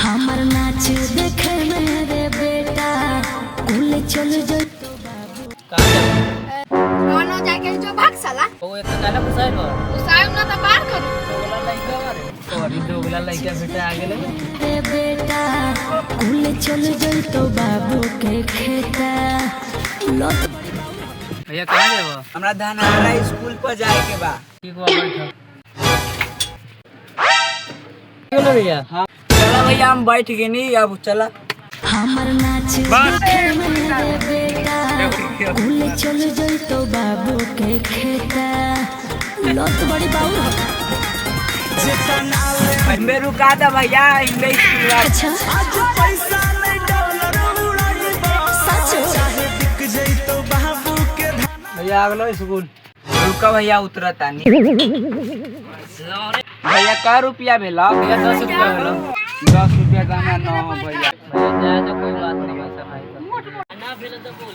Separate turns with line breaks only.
हमर नाच देखे मेरे बेटा कुल चल जो
मानो जाके जो भाग साला
ओ एक गाना पुसाइल बा
उसायम ना तो बाहर करू
दोगला लइका मारे तोरी दोगला लइका बेटा आ गेले
रे बेटा कुल चल जो तो बाबू के खेता लत
भैया कहां जाबो
हमरा धनहारा स्कूल पर जाए के बा।
ठीक बा बैठ चलो भैया
हां चला भैया हम बैठ गए नी अब चला।
हमर नाच देखे मेरे बेटा कुल चल जो तो बाबू के खेता लत बड़ी बाबू
में रुका था भैया इंग्लिश स्कूल।
अच्छा सच
भैया आ गेलो स्कूल
रुका भैया उतरता नहीं। भैया का रुपया भेला?
भैया 10 रुपया भेलो
10 रुपया दाना न भैया।
भैया जा तो कोई बात नहीं पैसा भाई ना भेलो तो बोल